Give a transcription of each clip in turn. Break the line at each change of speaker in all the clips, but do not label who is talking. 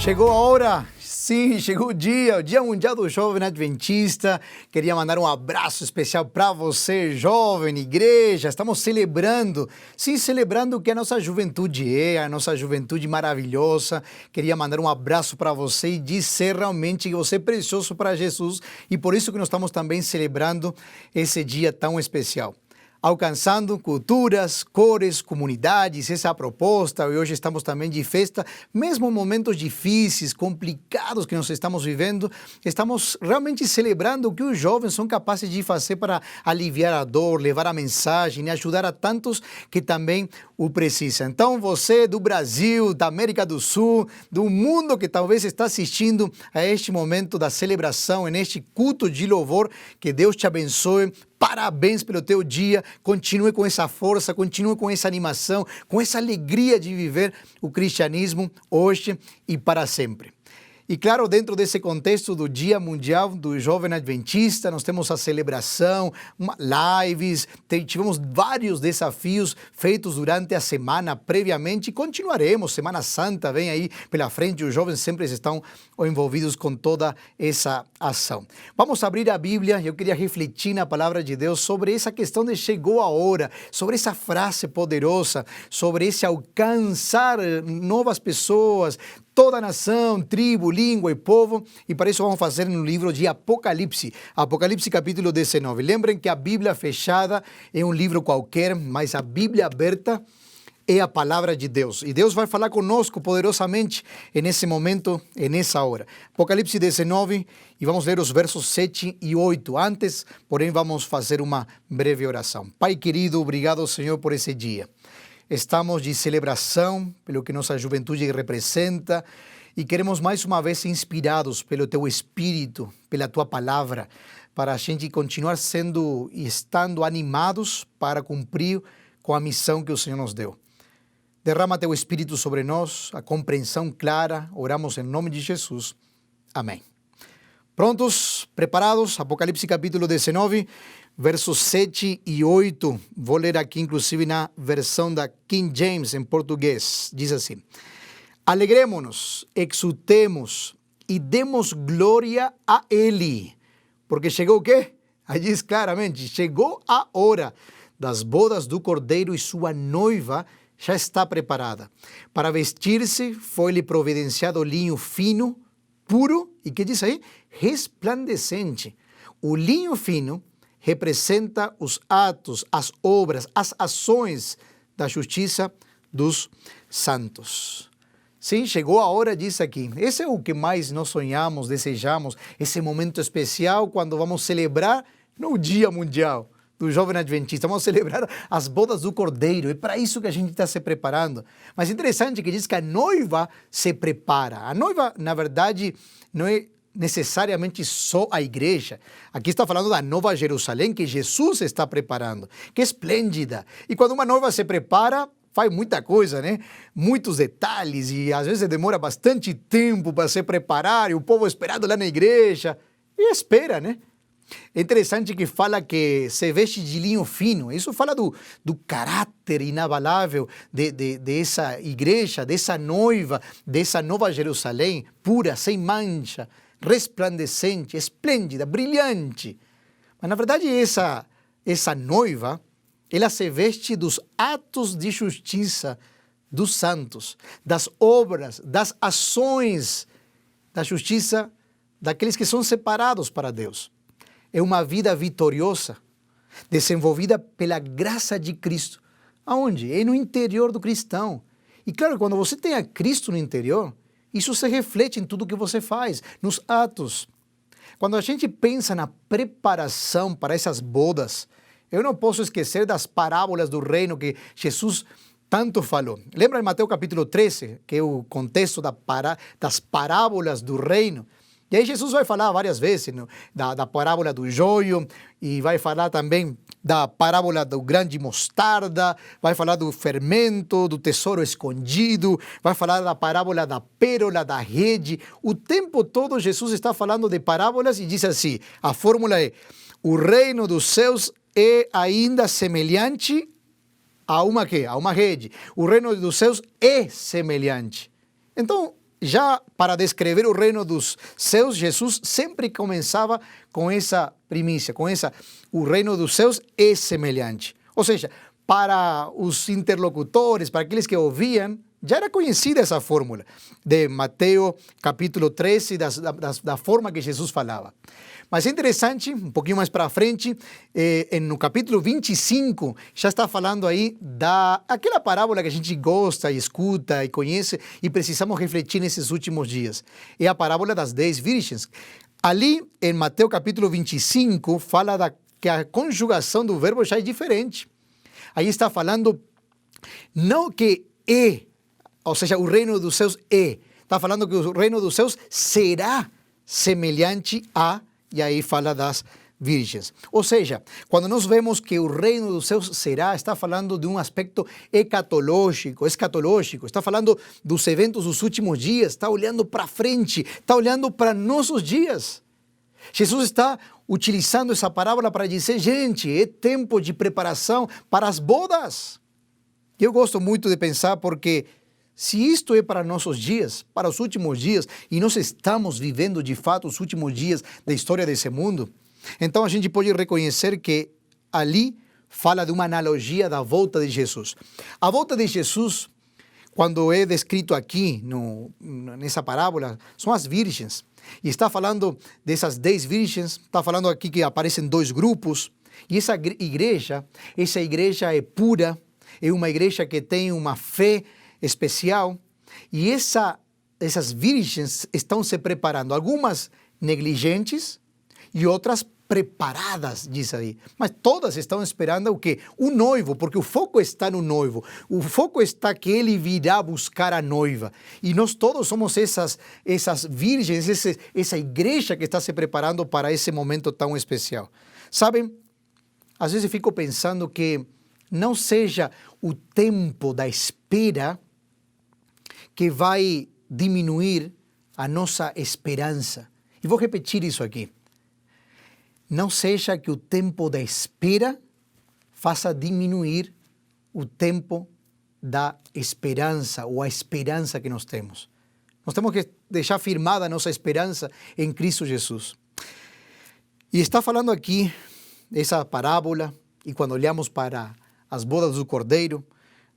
Chegou a hora, sim, chegou o Dia Mundial do Jovem Adventista. Queria mandar um abraço especial para você, jovem, igreja. Estamos celebrando, sim, celebrando o que a nossa juventude é, a nossa juventude maravilhosa. Queria mandar um abraço para você e dizer realmente que você é precioso para Jesus e por isso que nós estamos também celebrando esse dia tão especial. Alcançando culturas, cores, comunidades, essa é a proposta. E hoje estamos também de festa, mesmo em momentos difíceis, complicados que nós estamos vivendo, estamos realmente celebrando o que os jovens são capazes de fazer para aliviar a dor, levar a mensagem e ajudar a tantos que também o precisam. Então você do Brasil, da América do Sul, do mundo que talvez está assistindo a este momento da celebração, neste culto de louvor, que Deus te abençoe. Parabéns pelo teu dia, continue com essa força, continue com essa animação, com essa alegria de viver o cristianismo hoje e para sempre. E claro, dentro desse contexto do Dia Mundial do Jovem Adventista, nós temos a celebração, lives, tivemos vários desafios feitos durante a semana previamente e continuaremos. Semana Santa vem aí pela frente, os jovens sempre estão envolvidos com toda essa ação. Vamos abrir a Bíblia, eu queria refletir na palavra de Deus sobre essa questão de chegou a hora, sobre essa frase poderosa, sobre esse alcançar novas pessoas, toda nação, tribo, língua e povo, e para isso vamos fazer no livro de Apocalipse, Apocalipse capítulo 19. Lembrem que a Bíblia fechada é um livro qualquer, mas a Bíblia aberta é a palavra de Deus. E Deus vai falar conosco poderosamente nesse momento, nessa hora. Apocalipse 19, e vamos ler os versos 7 e 8. Antes, porém, vamos fazer uma breve oração. Pai querido, obrigado, Senhor, por esse dia. Estamos de celebração pelo que nossa juventude representa e queremos mais uma vez inspirados pelo Teu Espírito, pela Tua Palavra, para a gente continuar sendo e estando animados para cumprir com a missão que o Senhor nos deu. Derrama Teu Espírito sobre nós, a compreensão clara, oramos em nome de Jesus. Amém. Prontos? Preparados? Apocalipse capítulo 19, versos 7 e 8. Vou ler aqui, inclusive, na versão da King James, em português. Diz assim: Alegremo-nos, exultemos e demos glória a Ele. Porque chegou o quê? Aí diz claramente, chegou a hora das bodas do Cordeiro e sua noiva já está preparada. Para vestir-se foi-lhe providenciado linho fino, puro, e que diz aí? Resplandecente. O linho fino representa os atos, as obras, as ações da justiça dos santos. Sim, chegou a hora disso aqui. Esse é o que mais nós sonhamos, desejamos, esse momento especial quando vamos celebrar no Dia Mundial do Jovem Adventista. Vamos celebrar as bodas do Cordeiro. É para isso que a gente está se preparando. Mas é interessante que diz que a noiva se prepara. A noiva, na verdade, não é necessariamente só a igreja. Aqui está falando da Nova Jerusalém, que Jesus está preparando, que é esplêndida. E quando uma noiva se prepara, faz muita coisa, né? Muitos detalhes e às vezes demora bastante tempo para se preparar e o povo esperando lá na igreja. E espera, né? É interessante que fala que se veste de linho fino. Isso fala do caráter inabalável dessa igreja, dessa noiva, dessa Nova Jerusalém, pura, sem mancha, resplandecente, esplêndida, brilhante. Mas na verdade essa noiva, ela se veste dos atos de justiça dos santos, das obras, das ações da justiça daqueles que são separados para Deus. É uma vida vitoriosa, desenvolvida pela graça de Cristo. Aonde? É no interior do cristão. E claro, quando você tem a Cristo no interior, isso se reflete em tudo que você faz, nos atos. Quando a gente pensa na preparação para essas bodas, eu não posso esquecer das parábolas do reino que Jesus tanto falou. Lembra em Mateus capítulo 13, que é o contexto das parábolas do reino? E aí Jesus vai falar várias vezes da parábola do joio e vai falar também da parábola do grão de mostarda, vai falar do fermento, do tesouro escondido, vai falar da parábola da pérola, da rede. O tempo todo Jesus está falando de parábolas e diz assim, a fórmula é: o reino dos céus é ainda semelhante a uma quê? A uma rede. O reino dos céus é semelhante. Então, já para descrever o reino dos céus, Jesus sempre começava com essa primícia, o reino dos céus é semelhante. Ou seja, para os interlocutores, para aqueles que ouviam, já era conhecida essa fórmula de Mateus capítulo 13, da forma que Jesus falava. Mas é interessante, um pouquinho mais para frente, no capítulo 25, já está falando aí daquela parábola que a gente gosta, e escuta e conhece e precisamos refletir nesses últimos dias. É a parábola das 10 virgens. Ali, em Mateus capítulo 25, fala que a conjugação do verbo já é diferente. Aí está falando, não que é, ou seja, o reino dos céus é. Está falando que o reino dos céus será semelhante a, e aí fala das virgens. Ou seja, quando nós vemos que o reino dos céus será, está falando de um aspecto escatológico, está falando dos eventos dos últimos dias, está olhando para frente, está olhando para nossos dias. Jesus está utilizando essa parábola para dizer, gente, é tempo de preparação para as bodas. Eu gosto muito de pensar porque se isto é para nossos dias, para os últimos dias, e nós estamos vivendo de fato os últimos dias da história desse mundo, então a gente pode reconhecer que ali fala de uma analogia da volta de Jesus. A volta de Jesus, quando é descrito aqui nessa parábola, são as virgens. E está falando dessas 10 virgens, está falando aqui que aparecem 2 grupos, e essa igreja é pura, é uma igreja que tem uma fé especial, e essas virgens estão se preparando, algumas negligentes e outras preparadas, diz aí. Mas todas estão esperando o quê? O noivo, porque o foco está no noivo. O foco está que ele virá buscar a noiva. E nós todos somos essas virgens, essa igreja que está se preparando para esse momento tão especial. Sabem, às vezes eu fico pensando que não seja o tempo da espera que vai diminuir a nossa esperança. E vou repetir isso aqui. Não seja que o tempo da espera faça diminuir o tempo da esperança ou a esperança que nós temos. Nós temos que deixar firmada a nossa esperança em Cristo Jesus. E está falando aqui essa parábola, e quando olhamos para as bodas do Cordeiro,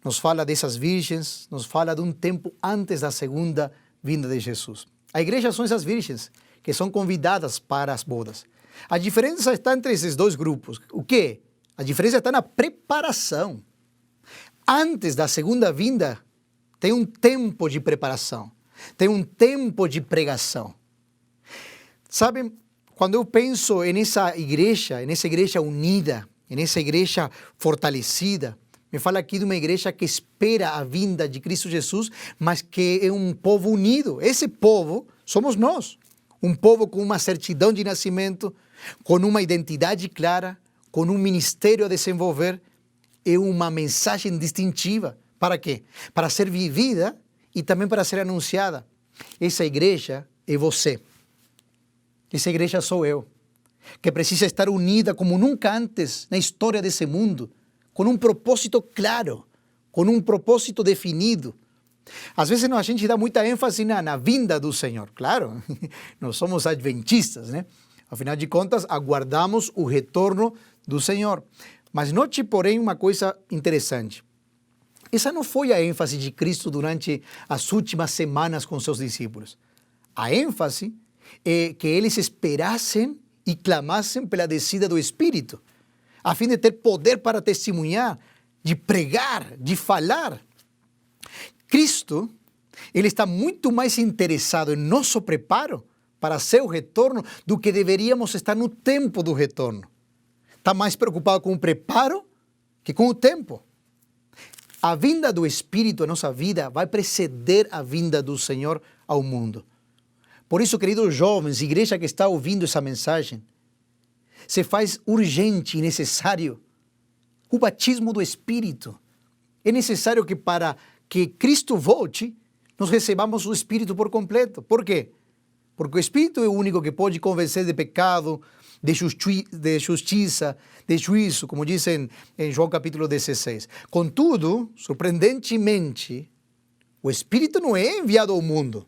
nos fala dessas virgens, nos fala de um tempo antes da segunda vinda de Jesus. A igreja são essas virgens que são convidadas para as bodas. A diferença está entre esses 2 grupos. O quê? A diferença está na preparação. Antes da segunda vinda, tem um tempo de preparação, tem um tempo de pregação. Sabem, quando eu penso nessa igreja unida, nessa igreja fortalecida, me fala aqui de uma igreja que espera a vinda de Cristo Jesus, mas que é um povo unido. Esse povo somos nós. Um povo com uma certidão de nascimento, com uma identidade clara, com um ministério a desenvolver, é uma mensagem distintiva. Para quê? Para ser vivida e também para ser anunciada. Essa igreja é você. Essa igreja sou eu, que precisa estar unida como nunca antes na história desse mundo, com um propósito claro, com um propósito definido. Às vezes a gente dá muita ênfase na vinda do Senhor. Claro, nós somos adventistas, né? Afinal de contas, aguardamos o retorno do Senhor. Mas note, porém, uma coisa interessante. Essa não foi a ênfase de Cristo durante as últimas semanas com seus discípulos. A ênfase é que eles esperassem e clamassem pela descida do Espírito, a fim de ter poder para testemunhar, de pregar, de falar. Cristo, ele está muito mais interessado em nosso preparo para seu retorno do que deveríamos estar no tempo do retorno. Está mais preocupado com o preparo que com o tempo. A vinda do Espírito à nossa vida vai preceder a vinda do Senhor ao mundo. Por isso, queridos jovens, igreja que está ouvindo essa mensagem, se faz urgente e necessário o batismo do Espírito. É necessário que para que Cristo volte, nós recebamos o Espírito por completo. Por quê? Porque o Espírito é o único que pode convencer de pecado, de justiça, de juízo, como diz em João capítulo 16. Contudo, surpreendentemente, o Espírito não é enviado ao mundo.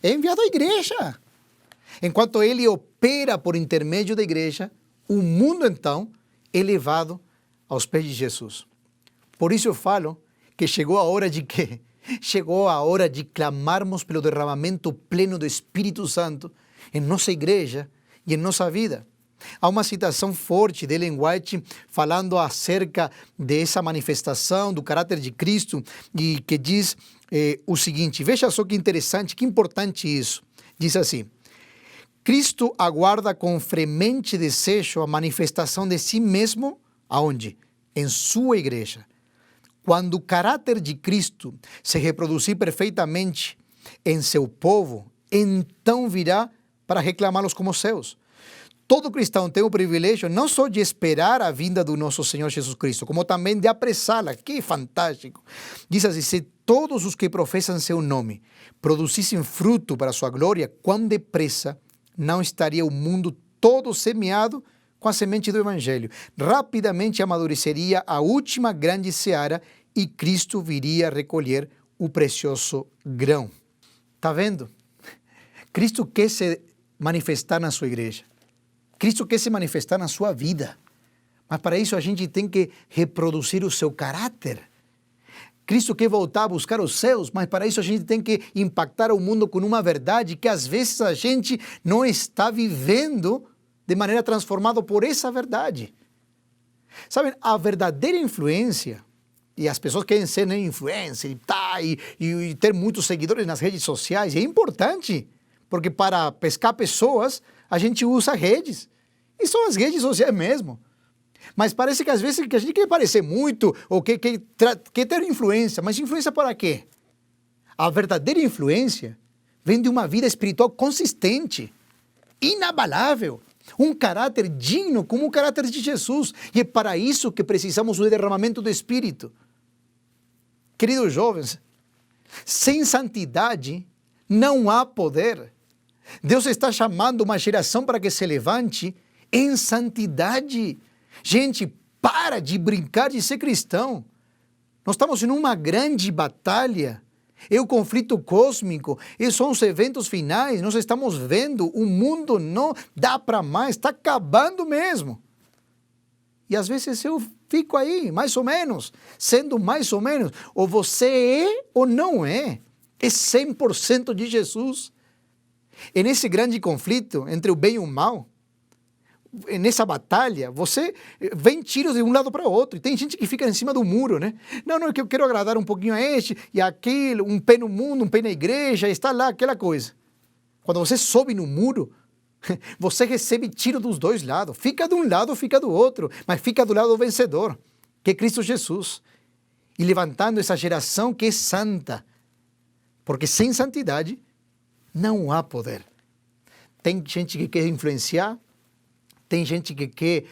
é enviado à igreja. Enquanto ele opera por intermédio da igreja, o mundo então é levado aos pés de Jesus. Por isso eu falo que chegou a hora de quê? Chegou a hora de clamarmos pelo derramamento pleno do Espírito Santo em nossa igreja e em nossa vida. Há uma citação forte de Ellen White falando acerca dessa manifestação do caráter de Cristo e que diz o seguinte, veja só que interessante, que importante isso. Diz assim, Cristo aguarda com fremente desejo a manifestação de si mesmo, aonde? Em sua igreja. Quando o caráter de Cristo se reproduzir perfeitamente em seu povo, então virá para reclamá-los como seus. Todo cristão tem o privilégio não só de esperar a vinda do nosso Senhor Jesus Cristo, como também de apressá-la. Que fantástico! Diz assim, se todos os que professam seu nome produzissem fruto para a sua glória, quão depressa não estaria o mundo todo semeado com a semente do Evangelho. Rapidamente amadureceria a última grande seara e Cristo viria a recolher o precioso grão. Está vendo? Cristo quer se manifestar na sua igreja. Cristo quer se manifestar na sua vida. Mas para isso a gente tem que reproduzir o seu caráter. Cristo quer voltar a buscar os céus, mas para isso a gente tem que impactar o mundo com uma verdade que às vezes a gente não está vivendo de maneira transformada por essa verdade. Sabem, a verdadeira influência, e as pessoas querem ser influencer e ter muitos seguidores nas redes sociais, é importante, porque para pescar pessoas a gente usa redes, e são as redes sociais mesmo. Mas parece que às vezes que a gente quer parecer muito, ou quer ter influência, mas influência para quê? A verdadeira influência vem de uma vida espiritual consistente, inabalável, um caráter digno como o caráter de Jesus. E é para isso que precisamos do derramamento do Espírito. Queridos jovens, sem santidade não há poder. Deus está chamando uma geração para que se levante em santidade. Gente, para de brincar de ser cristão. Nós estamos em uma grande batalha. É o conflito cósmico, são os eventos finais. Nós estamos vendo, o mundo não dá para mais, está acabando mesmo. E às vezes eu fico aí, mais ou menos, sendo mais ou menos. Ou você é ou não é. É 100% de Jesus. E nesse grande conflito entre o bem e o mal, nessa batalha, você vem tiros de um lado para o outro. E tem gente que fica em cima do muro, né? Não, é que eu quero agradar um pouquinho a este e aquele, um pé no mundo, um pé na igreja, está lá aquela coisa. Quando você sobe no muro, você recebe tiro dos dois lados. Fica de um lado, fica do outro, mas fica do lado do vencedor, que é Cristo Jesus. E levantando essa geração que é santa. Porque sem santidade não há poder. Tem gente que quer influenciar, tem gente que quer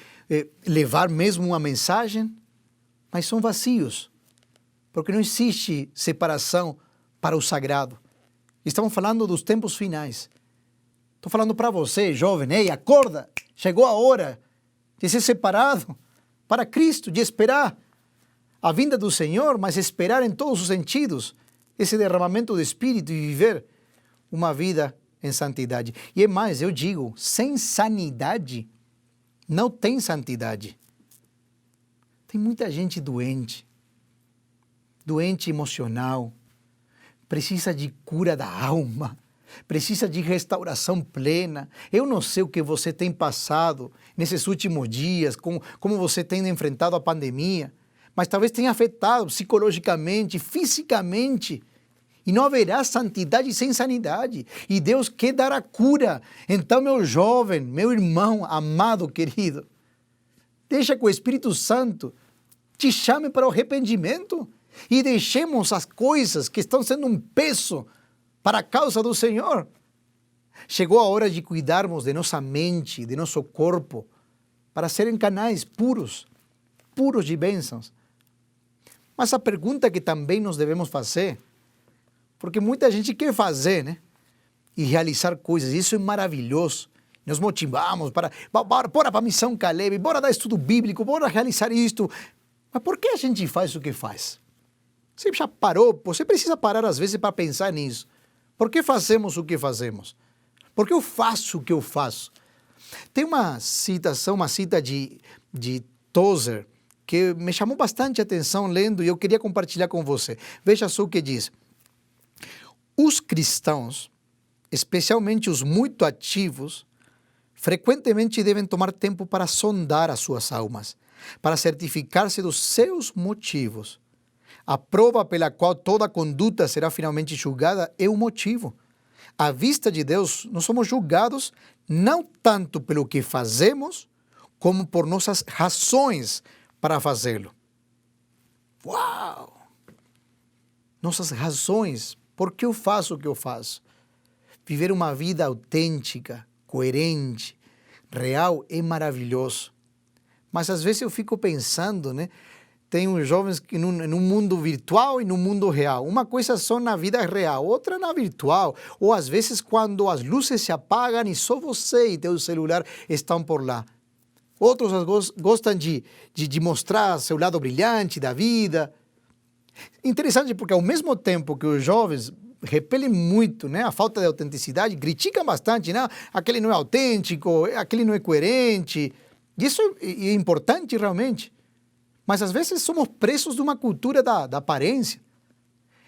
levar mesmo uma mensagem, mas são vazios, porque não existe separação para o sagrado. Estamos falando dos tempos finais. Estou falando para você, jovem, ei, acorda, chegou a hora de ser separado para Cristo, de esperar a vinda do Senhor, mas esperar em todos os sentidos esse derramamento do Espírito e viver uma vida em santidade. E é mais, eu digo, sem sanidade não tem santidade. Tem muita gente doente emocional, precisa de cura da alma, precisa de restauração plena. Eu não sei o que você tem passado nesses últimos dias, como você tem enfrentado a pandemia, mas talvez tenha afetado psicologicamente, fisicamente. E não haverá santidade sem sanidade. E Deus quer dar a cura. Então, meu jovem, meu irmão, amado, querido, deixa que o Espírito Santo te chame para o arrependimento e deixemos as coisas que estão sendo um peso para a causa do Senhor. Chegou a hora de cuidarmos de nossa mente, de nosso corpo, para serem canais puros de bênçãos. Mas a pergunta que também nós devemos fazer, porque muita gente quer fazer, né? E realizar coisas. Isso é maravilhoso. Nós motivamos bora para a missão Caleb, bora dar estudo bíblico, bora realizar isto. Mas por que a gente faz o que faz? Você já parou? Você precisa parar às vezes para pensar nisso. Por que fazemos o que fazemos? Por que eu faço o que eu faço? Tem uma cita de Tozer, que me chamou bastante atenção lendo e eu queria compartilhar com você. Veja só o que diz. Os cristãos, especialmente os muito ativos, frequentemente devem tomar tempo para sondar as suas almas, para certificar-se dos seus motivos. A prova pela qual toda conduta será finalmente julgada é o motivo. À vista de Deus, nós somos julgados não tanto pelo que fazemos, como por nossas razões para fazê-lo. Uau! Nossas razões. Por que eu faço o que eu faço? Viver uma vida autêntica, coerente, real é maravilhoso. Mas às vezes eu fico pensando, né? Tem uns jovens que num mundo virtual e no mundo real. Uma coisa só na vida real, outra na virtual. Ou às vezes quando as luzes se apagam e só você e teu celular estão por lá. Outros gostam de mostrar seu lado brilhante da vida. Interessante porque ao mesmo tempo que os jovens repelem muito, né, a falta de autenticidade, criticam bastante, né? Aquele não é autêntico, aquele não é coerente. E isso é importante realmente. Mas às vezes somos presos de uma cultura da aparência.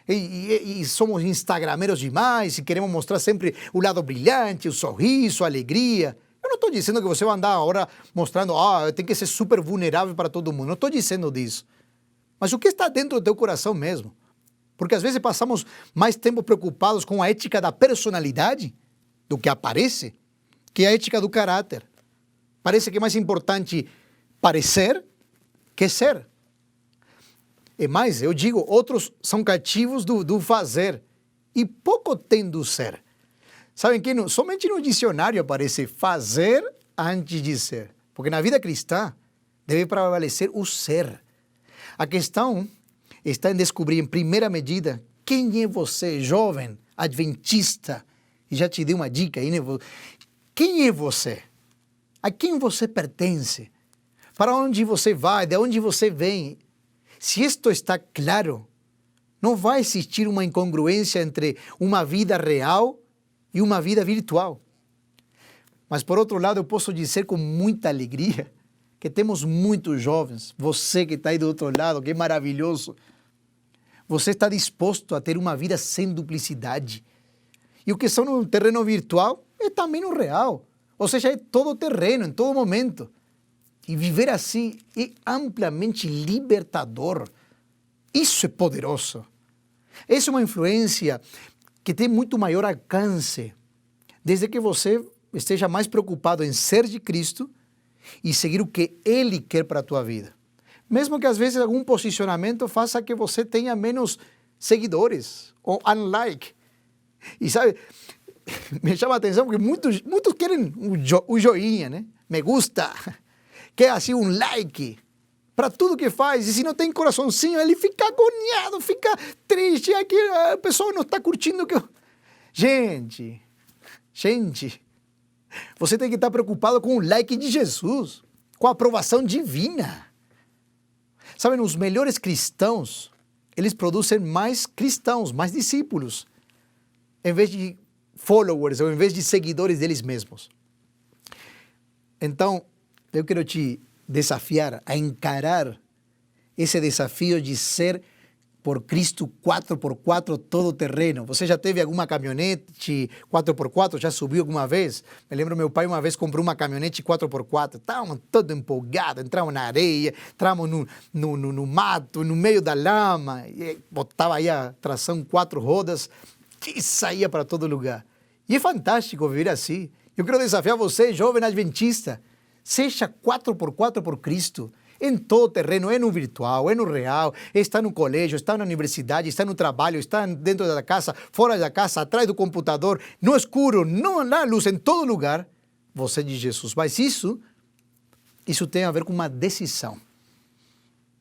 E somos instagrameros demais e queremos mostrar sempre o lado brilhante, o sorriso, a alegria. Eu não estou dizendo que você vai andar agora mostrando, eu tenho que ser super vulnerável para todo mundo. Não estou dizendo disso. Mas o que está dentro do teu coração mesmo? Porque às vezes passamos mais tempo preocupados com a ética da personalidade do que aparece, que a ética do caráter. Parece que é mais importante parecer que ser. E mais, eu digo, outros são cativos do fazer e pouco tem do ser. Sabem que somente no dicionário aparece fazer antes de ser. Porque na vida cristã deve prevalecer o ser. A questão está em descobrir em primeira medida quem é você, jovem, adventista. E já te dei uma dica aí, né? Quem é você? A quem você pertence? Para onde você vai? De onde você vem? Se isto está claro, não vai existir uma incongruência entre uma vida real e uma vida virtual. Mas, por outro lado, eu posso dizer com muita alegria que temos muitos jovens, você que está aí do outro lado, que é maravilhoso, você está disposto a ter uma vida sem duplicidade. E o que são no terreno virtual é também no real. Ou seja, é todo terreno, em todo momento. E viver assim é amplamente libertador. Isso é poderoso. Essa é uma influência que tem muito maior alcance, desde que você esteja mais preocupado em ser de Cristo e seguir o que Ele quer para a tua vida. Mesmo que às vezes algum posicionamento faça que você tenha menos seguidores ou unlike. E sabe, me chama a atenção porque muitos querem o joinha, né? Me gusta, quer assim um like para tudo que faz. E se não tem coraçãozinho, ele fica agoniado, fica triste. Aqui a pessoa não está curtindo o que eu... Gente, você tem que estar preocupado com o like de Jesus, com a aprovação divina. Sabem, os melhores cristãos, eles produzem mais cristãos, mais discípulos, em vez de followers ou em vez de seguidores deles mesmos. Então, eu quero te desafiar a encarar esse desafio de ser por Cristo 4x4 todo terreno. Você já teve alguma caminhonete 4x4? Já subiu alguma vez? Me lembro, meu pai uma vez comprou uma caminhonete 4x4. Estávamos todos empolgados, entramos na areia, entramos no mato, no meio da lama, e botava aí a tração 4 rodas que saía para todo lugar. E é fantástico viver assim. Eu quero desafiar você, jovem adventista, seja 4x4 por Cristo. Em todo terreno, é no virtual, é no real, está no colégio, está na universidade, está no trabalho, está dentro da casa, fora da casa, atrás do computador, no escuro, na luz, em todo lugar, você é de Jesus. Mas isso tem a ver com uma decisão,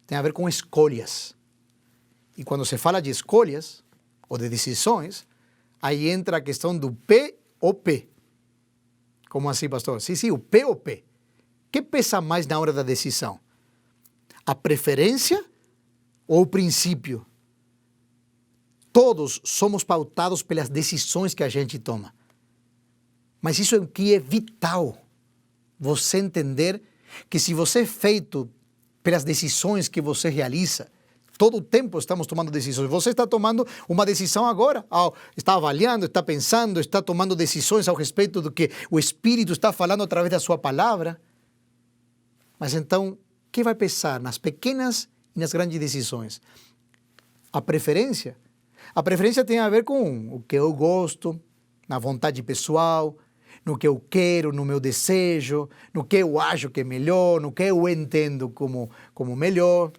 tem a ver com escolhas. E quando se fala de escolhas, ou de decisões, aí entra a questão do P ou P. Como assim, pastor? Sim, o P ou P. O que pesa mais na hora da decisão? A preferência ou o princípio? Todos somos pautados pelas decisões que a gente toma. Mas isso aqui é vital. Você entender que se você é feito pelas decisões que você realiza, todo o tempo estamos tomando decisões. Você está tomando uma decisão agora, está avaliando, está pensando, está tomando decisões ao respeito do que o Espírito está falando através da sua palavra. Mas então, o que vai pesar nas pequenas e nas grandes decisões? A preferência. A preferência tem a ver com o que eu gosto, na vontade pessoal, no que eu quero, no meu desejo, no que eu acho que é melhor, no que eu entendo como melhor.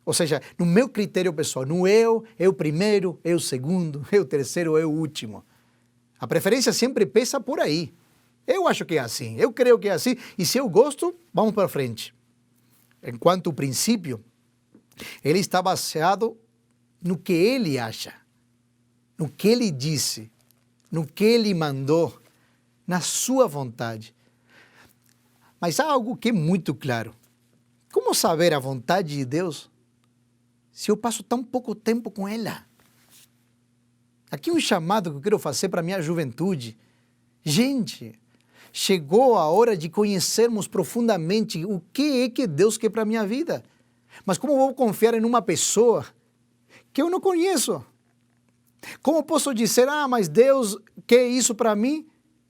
Ou seja, no meu critério pessoal, no eu primeiro, eu segundo, eu terceiro, eu último. A preferência sempre pesa por aí. Eu acho que é assim, eu creio que é assim, e se eu gosto, vamos para frente. Enquanto o princípio, ele está baseado no que ele acha, no que ele disse, no que ele mandou, na sua vontade. Mas há algo que é muito claro. Como saber a vontade de Deus se eu passo tão pouco tempo com ela? Aqui um chamado que eu quero fazer para a minha juventude. Gente, chegou a hora de conhecermos profundamente o que é que Deus quer para a minha vida. Mas como eu vou confiar em uma pessoa que eu não conheço? Como posso dizer, mas Deus quer isso para mim?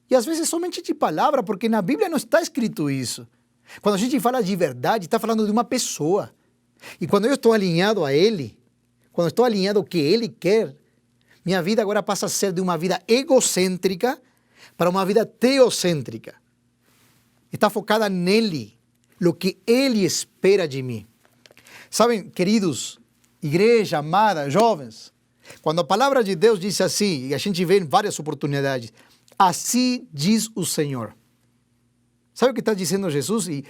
E às vezes somente de palavra, porque na Bíblia não está escrito isso. Quando a gente fala de verdade, está falando de uma pessoa. E quando eu estou alinhado a Ele, quando eu estou alinhado ao que Ele quer, minha vida agora passa a ser de uma vida egocêntrica para uma vida teocêntrica. Está focada nele, no que Ele espera de mim. Sabem, queridos, igreja amada, jovens, quando a palavra de Deus diz assim, e a gente vê em várias oportunidades, assim diz o Senhor. Sabe o que está dizendo Jesus? E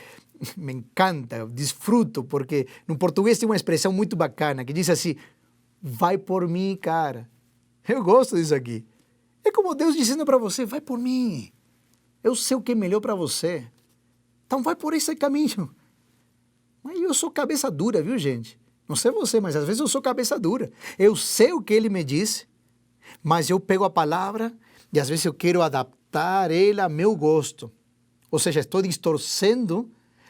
me encanta, eu desfruto, porque no português tem uma expressão muito bacana, que diz assim, vai por mim, cara. Eu gosto disso aqui. É como Deus dizendo para você, vai por mim. Eu sei o que é melhor para você. Então vai por esse caminho. Mas eu sou cabeça dura, viu, gente? Não sei você, mas às vezes eu sou cabeça dura. Eu sei o que Ele me disse, mas eu pego a palavra e às vezes eu quero adaptar ela a meu gosto. Ou seja, estou distorcendo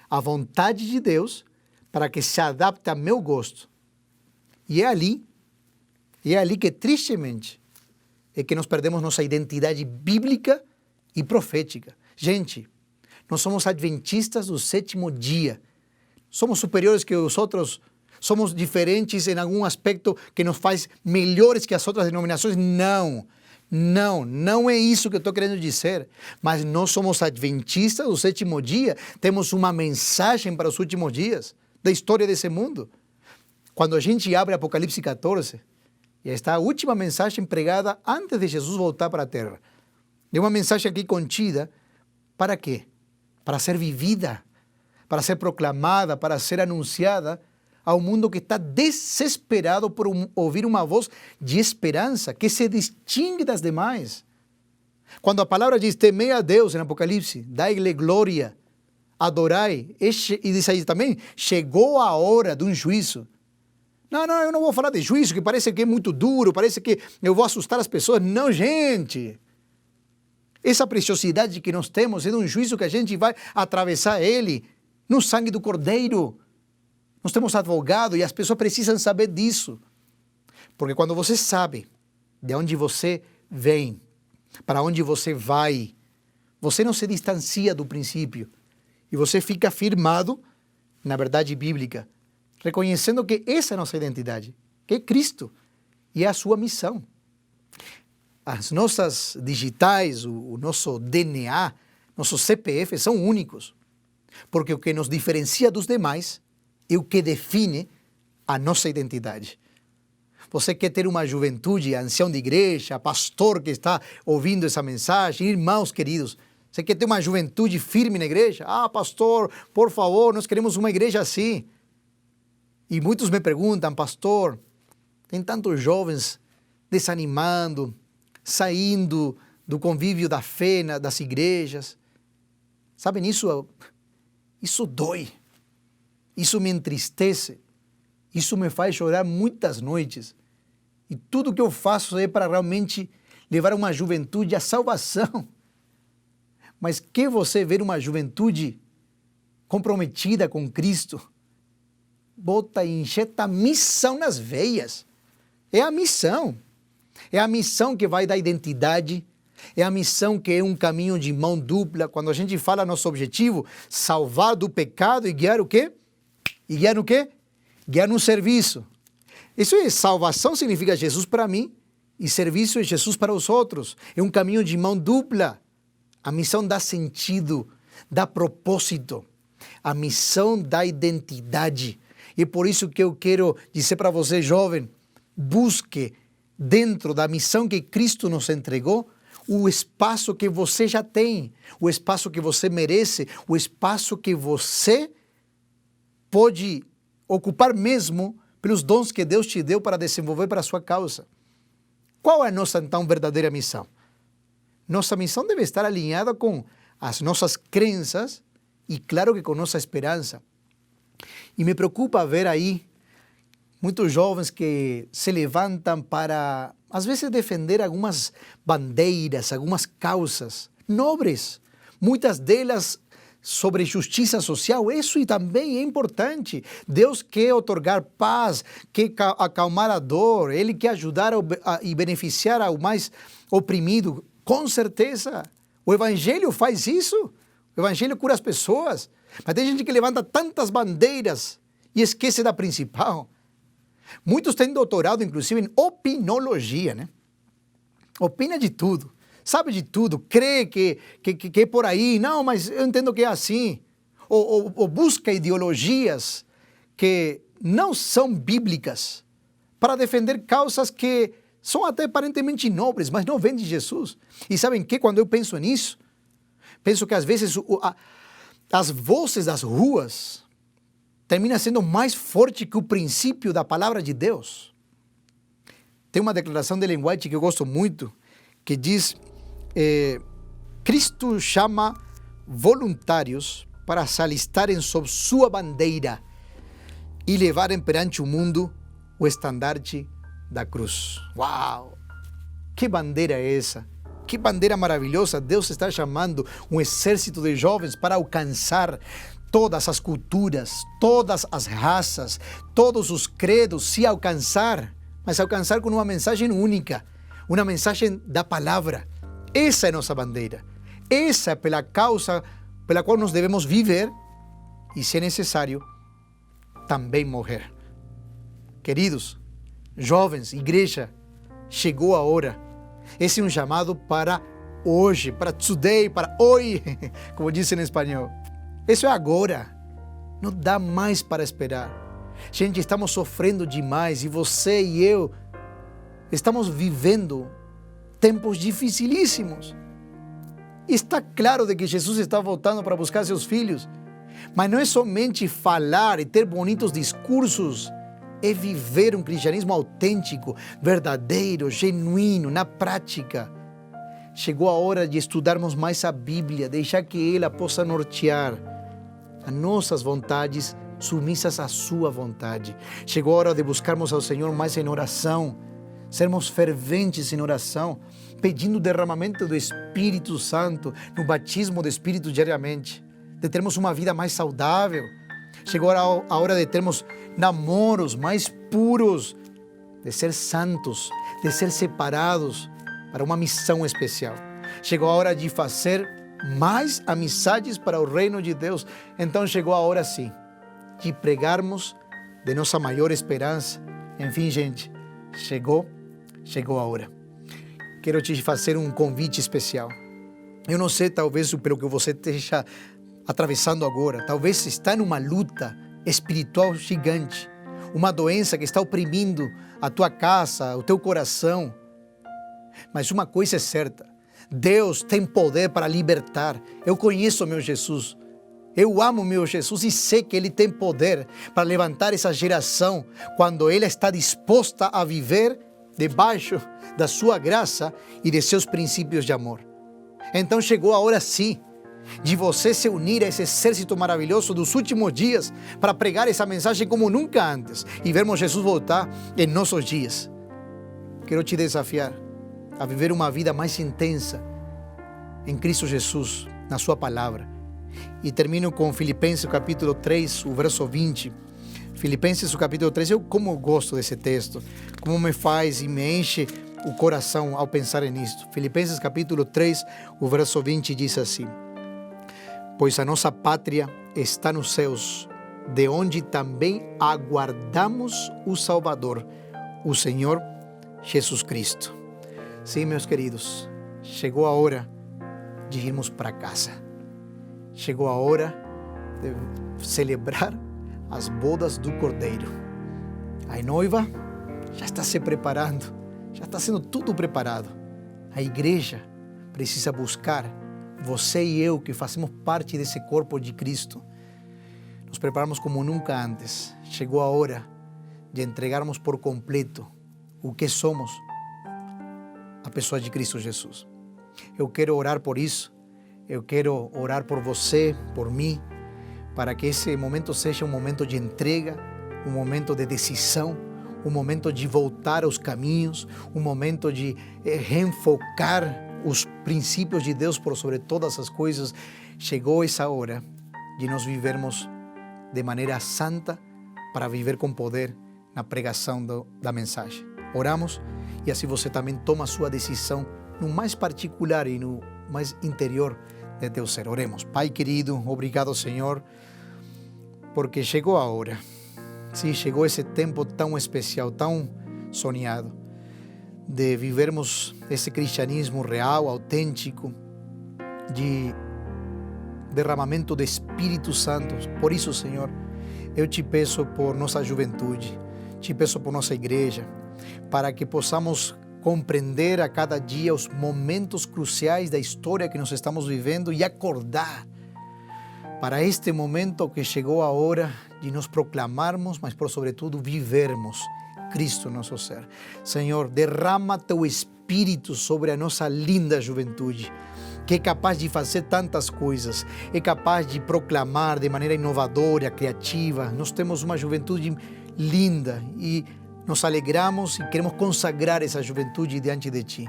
a vontade de Deus para que se adapte a meu gosto. E é ali que tristemente é que nós perdemos nossa identidade bíblica e profética. Gente, nós somos adventistas do sétimo dia. Somos superiores que os outros, somos diferentes em algum aspecto que nos faz melhores que as outras denominações. Não é isso que eu estou querendo dizer. Mas nós somos adventistas do sétimo dia, temos uma mensagem para os últimos dias da história desse mundo. Quando a gente abre Apocalipse 14, e está a última mensagem pregada antes de Jesus voltar para a terra. É uma mensagem aqui contida, para quê? Para ser vivida, para ser proclamada, para ser anunciada ao mundo que está desesperado por ouvir uma voz de esperança, que se distingue das demais. Quando a palavra diz, temei a Deus em Apocalipse, dai-lhe glória, adorai, e diz aí também, chegou a hora de um juízo. Não, eu não vou falar de juízo, que parece que é muito duro, parece que eu vou assustar as pessoas. Não, gente. Essa preciosidade que nós temos é de um juízo que a gente vai atravessar ele no sangue do Cordeiro. Nós temos advogado e as pessoas precisam saber disso. Porque quando você sabe de onde você vem, para onde você vai, você não se distancia do princípio. E você fica firmado na verdade bíblica, reconhecendo que essa é a nossa identidade, que é Cristo, e é a sua missão. As nossas digitais, o nosso DNA, nossos CPF são únicos, porque o que nos diferencia dos demais é o que define a nossa identidade. Você quer ter uma juventude, ancião de igreja, pastor que está ouvindo essa mensagem, irmãos queridos, você quer ter uma juventude firme na igreja? Pastor, por favor, nós queremos uma igreja assim. E muitos me perguntam, pastor, tem tantos jovens desanimando, saindo do convívio da fé das igrejas. Sabem, isso dói, isso me entristece, isso me faz chorar muitas noites. E tudo que eu faço é para realmente levar uma juventude à salvação. Mas quer você ver uma juventude comprometida com Cristo? Bota e injeta a missão nas veias. É a missão. É a missão que vai dar identidade. É a missão que é um caminho de mão dupla. Quando a gente fala nosso objetivo, salvar do pecado e guiar o quê? E guiar no quê? Guiar no serviço. Isso é salvação, significa Jesus para mim e serviço é Jesus para os outros. É um caminho de mão dupla. A missão dá sentido, dá propósito. A missão dá identidade. E por isso que eu quero dizer para você, jovem, busque dentro da missão que Cristo nos entregou, o espaço que você já tem, o espaço que você merece, o espaço que você pode ocupar mesmo pelos dons que Deus te deu para desenvolver para a sua causa. Qual é a nossa, então, verdadeira missão? Nossa missão deve estar alinhada com as nossas crenças e, claro, que com nossa esperança. E me preocupa ver aí muitos jovens que se levantam para, às vezes, defender algumas bandeiras, algumas causas nobres, muitas delas sobre justiça social. Isso também é importante. Deus quer otorgar paz, quer acalmar a dor, Ele quer ajudar e beneficiar ao mais oprimido. Com certeza, o Evangelho faz isso. O Evangelho cura as pessoas. Mas tem gente que levanta tantas bandeiras e esquece da principal. Muitos têm doutorado, inclusive, em opinologia, né? Opina de tudo, sabe de tudo, crê que é por aí. Não, mas eu entendo que é assim. Ou busca ideologias que não são bíblicas para defender causas que são até aparentemente nobres, mas não vêm de Jesus. E sabem que quando eu penso nisso, penso que às vezes as vozes das ruas termina sendo mais forte que o princípio da palavra de Deus. Tem uma declaração de Ellen White que eu gosto muito, que diz, Cristo chama voluntários para se alistarem sob sua bandeira e levarem perante o mundo o estandarte da cruz. Uau! Que bandeira é essa? Que bandeira maravilhosa! Deus está chamando um exército de jovens para alcançar todas as culturas, todas as raças, todos os credos, se alcançar, mas alcançar com uma mensagem única, uma mensagem da palavra. Essa é nossa bandeira. Essa é pela causa pela qual nós devemos viver e, se é necessário, também morrer. Queridos, jovens, igreja, chegou a hora. Esse é um chamado para hoje, para today, para hoje, como dizem em espanhol. Isso é agora. Não dá mais para esperar. Gente, estamos sofrendo demais e você e eu estamos vivendo tempos dificilíssimos. Está claro de que Jesus está voltando para buscar seus filhos, mas não é somente falar e ter bonitos discursos, é viver um cristianismo autêntico, verdadeiro, genuíno, na prática. Chegou a hora de estudarmos mais a Bíblia, deixar que ela possa nortear as nossas vontades submissas à sua vontade. Chegou a hora de buscarmos ao Senhor mais em oração, sermos ferventes em oração, pedindo o derramamento do Espírito Santo, no batismo do Espírito diariamente, de termos uma vida mais saudável. Chegou a hora de termos namoros mais puros, de ser santos, de ser separados para uma missão especial. Chegou a hora de fazer mais amizades para o reino de Deus. Então chegou a hora sim de pregarmos de nossa maior esperança. Enfim, gente, chegou a hora. Quero te fazer um convite especial. Eu não sei, talvez, pelo que você esteja atravessando agora. Talvez está numa luta espiritual gigante. Uma doença que está oprimindo a tua casa, o teu coração. Mas uma coisa é certa. Deus tem poder para libertar. Eu conheço o meu Jesus. Eu amo o meu Jesus e sei que Ele tem poder para levantar essa geração quando ela está disposta a viver debaixo da sua graça e de seus princípios de amor. Então chegou a hora sim de você se unir a esse exército maravilhoso dos últimos dias para pregar essa mensagem como nunca antes e vermos Jesus voltar em nossos dias. quero te desafiar a viver uma vida mais intensa em Cristo Jesus, na sua palavra. E termino com Filipenses capítulo 3, o verso 20. Filipenses capítulo 3, como gosto desse texto, como me faz e me enche o coração ao pensar nisto. Filipenses capítulo 3, o verso 20 diz assim: pois a nossa pátria está nos céus, de onde também aguardamos o Salvador, o Senhor Jesus Cristo. Sim, meus queridos, chegou a hora de irmos para casa. Chegou a hora de celebrar as bodas do Cordeiro. A noiva já está se preparando, já está sendo tudo preparado. A igreja precisa buscar você e eu, que fazemos parte desse corpo de Cristo. Nos preparamos como nunca antes. Chegou a hora de entregarmos por completo o que somos, a pessoa de Cristo Jesus. Eu quero orar por isso. Eu quero orar por você, por mim, para que esse momento seja um momento de entrega, um momento de decisão, um momento de voltar aos caminhos, um momento de reenfocar os princípios de Deus por sobre todas as coisas. Chegou essa hora de nós vivermos de maneira santa para viver com poder na pregação da mensagem. Oramos e assim você também toma a sua decisão no mais particular e no mais interior de teu ser. Oremos. Pai querido, obrigado, Senhor, porque chegou a hora. Sim, chegou esse tempo tão especial, tão sonhado, de vivermos esse cristianismo real, autêntico, de derramamento do Espírito Santo. Por isso, Senhor, eu te peço por nossa juventude, te peço por nossa igreja, para que possamos compreender a cada dia os momentos cruciais da história que nós estamos vivendo e acordar para este momento que chegou a hora de nos proclamarmos, mas por sobretudo vivermos Cristo nosso ser. Senhor, derrama teu Espírito sobre a nossa linda juventude, que é capaz de fazer tantas coisas, é capaz de proclamar de maneira inovadora, criativa. Nós temos uma juventude linda e nos alegramos e queremos consagrar essa juventude diante de Ti.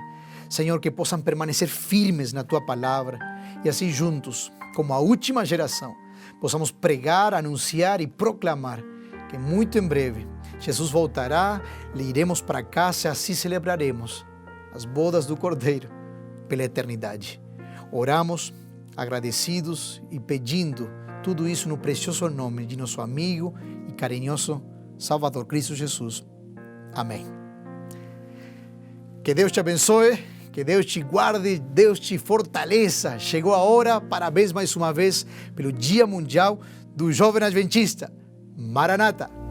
Senhor, que possam permanecer firmes na Tua palavra e assim juntos, como a última geração, possamos pregar, anunciar e proclamar que muito em breve Jesus voltará, iremos para casa, assim celebraremos as bodas do Cordeiro pela eternidade. Oramos agradecidos e pedindo tudo isso no precioso nome de nosso amigo e carinhoso Salvador Cristo Jesus. Amém. Que Deus te abençoe, que Deus te guarde, Deus te fortaleça. Chegou a hora, parabéns mais uma vez pelo Dia Mundial do Jovem Adventista. Maranata!